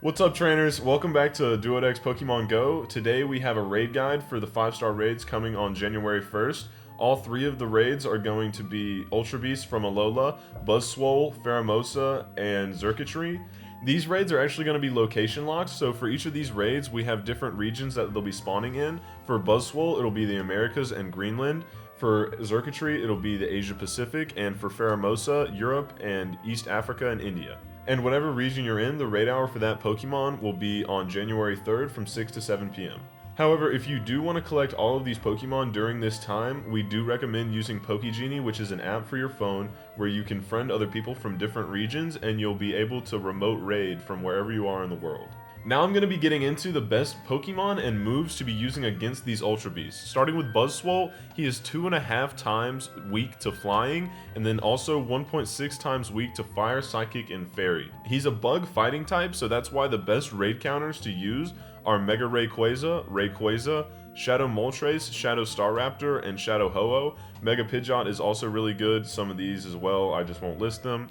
What's up, trainers? Welcome back to Duodex Pokemon Go. Today we have a raid guide for the 5-star raids coming on January 1st. All 3 of the raids are going to be Ultra Beasts from Alola, Buzzwole, Pheromosa, and Xurkitree. These raids are actually going to be location locked, so for each of these raids we have different regions that they'll be spawning in. For Buzzwole, it'll be the Americas and Greenland. For Xurkitree, it'll be the Asia Pacific, and for Pheromosa, Europe and East Africa and India. And whatever region you're in, the raid hour for that Pokemon will be on January 3rd from 6 to 7 p.m. However, if you do want to collect all of these Pokemon during this time, we do recommend using Pokegenie, which is an app for your phone where you can friend other people from different regions and you'll be able to remote raid from wherever you are in the world. Now I'm going to be getting into the best Pokemon and moves to be using against these Ultra Beasts. Starting with Buzzwole, he is 2.5 times weak to Flying, and then also 1.6 times weak to Fire, Psychic, and Fairy. He's a bug fighting type, so that's why the best raid counters to use are Mega Rayquaza, Shadow Moltres, Shadow Staraptor, and Shadow Ho-Oh. Mega Pidgeot is also really good, some of these as well, I just won't list them.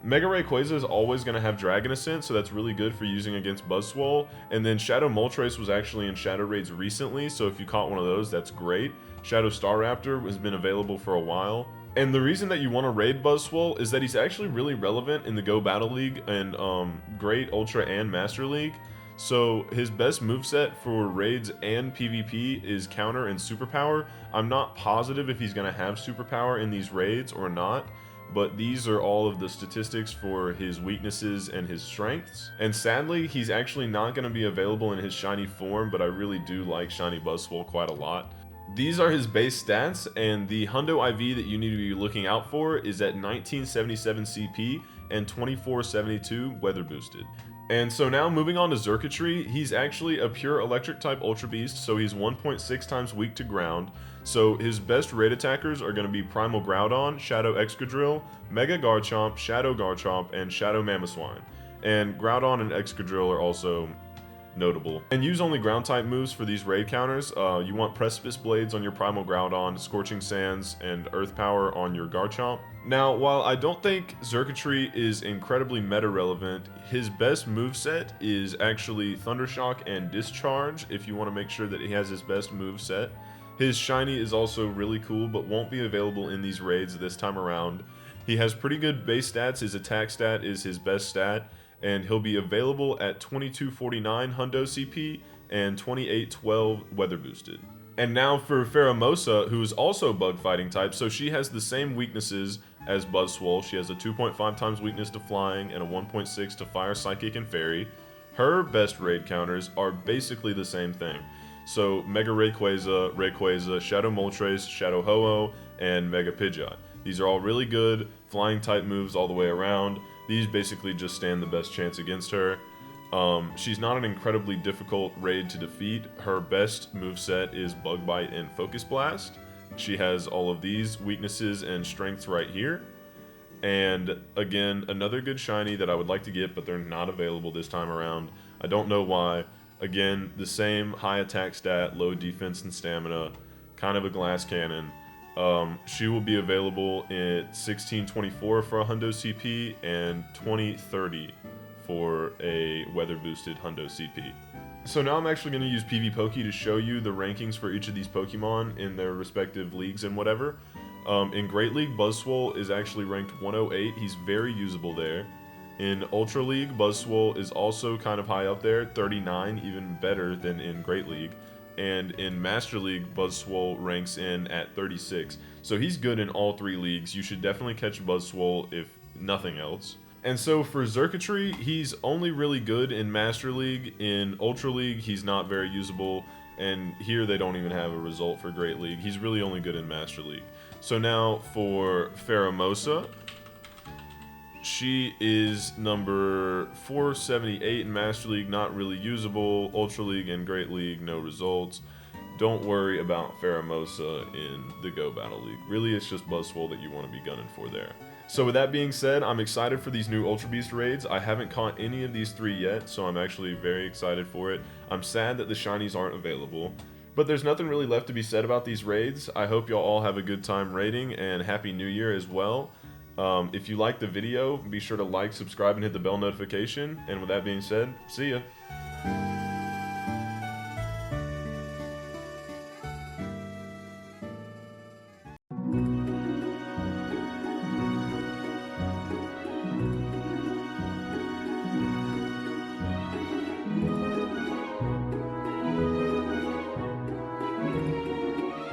Mega Rayquaza is always going to have Dragon Ascent, so that's really good for using against Buzzwole. And then Shadow Moltres was actually in Shadow Raids recently, so if you caught one of those, that's great. Shadow Staraptor has been available for a while. And the reason that you want to raid Buzzwole is that he's actually really relevant in the Go Battle League and Great, Ultra, and Master League. So his best moveset for raids and PvP is Counter and Superpower. I'm not positive if he's going to have Superpower in these raids or not, but these are all of the statistics for his weaknesses and his strengths. And sadly, he's actually not going to be available in his shiny form, but I really do like shiny Buzzwole quite a lot. These are his base stats, and the Hundo IV that you need to be looking out for is at 1977 CP and 2472 weather boosted. And so now moving on to Xurkitree, he's actually a pure electric type Ultra Beast, so he's 1.6 times weak to ground. So his best raid attackers are going to be Primal Groudon, Shadow Excadrill, Mega Garchomp, Shadow Garchomp, and Shadow Mamoswine. And Groudon and Excadrill are also notable. And use only ground type moves for these raid counters. You want Precipice Blades on your Primal Groudon, Scorching Sands, and Earth Power on your Garchomp. Now, while I don't think Xurkitree is incredibly meta relevant, his best moveset is actually Thundershock and Discharge if you want to make sure that he has his best moveset. His shiny is also really cool but won't be available in these raids this time around. He has pretty good base stats, his attack stat is his best stat, and he'll be available at 2249 Hundo CP and 2812 weather boosted. And now for Pheromosa, who is also bug fighting type, so she has the same weaknesses as Buzzwole. She has a 2.5 times weakness to Flying and a 1.6 to Fire, Psychic, and Fairy. Her best raid counters are basically the same thing. So Mega Rayquaza, Shadow Moltres, Shadow Ho-Oh, and Mega Pidgeot. These are all really good flying type moves all the way around. These basically just stand the best chance against her. She's not an incredibly difficult raid to defeat. Her best moveset is Bug Bite and Focus Blast. She has all of these weaknesses and strengths right here. And again, another good shiny that I would like to get, but they're not available this time around. I don't know why. Again, the same high attack stat, low defense and stamina, kind of a glass cannon. She will be available at 1624 for a Hundo CP and 2030 for a weather boosted Hundo CP. So now I'm actually going to use PvPoke to show you the rankings for each of these Pokemon in their respective leagues and whatever. In Great League, Buzzwole is actually ranked 108. He's very usable there. In Ultra League, Buzzwole is also kind of high up there, 39, even better than in Great League. And in Master League, Buzzwole ranks in at 36. So he's good in all 3 leagues. You should definitely catch Buzzwole if nothing else. And so for Xurkitree, he's only really good in Master League. In Ultra League, he's not very usable. And here they don't even have a result for Great League. He's really only good in Master League. So now for Pheromosa, she is number 478 in Master League, not really usable. Ultra League and Great League, no results. Don't worry about Pheromosa in the Go Battle League. Really, it's just Buzzwole that you want to be gunning for there. So with that being said, I'm excited for these new Ultra Beast raids. I haven't caught any of these 3 yet, so I'm actually very excited for it. I'm sad that the shinies aren't available. But there's nothing really left to be said about these raids. I hope y'all all have a good time raiding, and Happy New Year as well. If you like the video, be sure to like, subscribe, and hit the bell notification. And with that being said, see ya.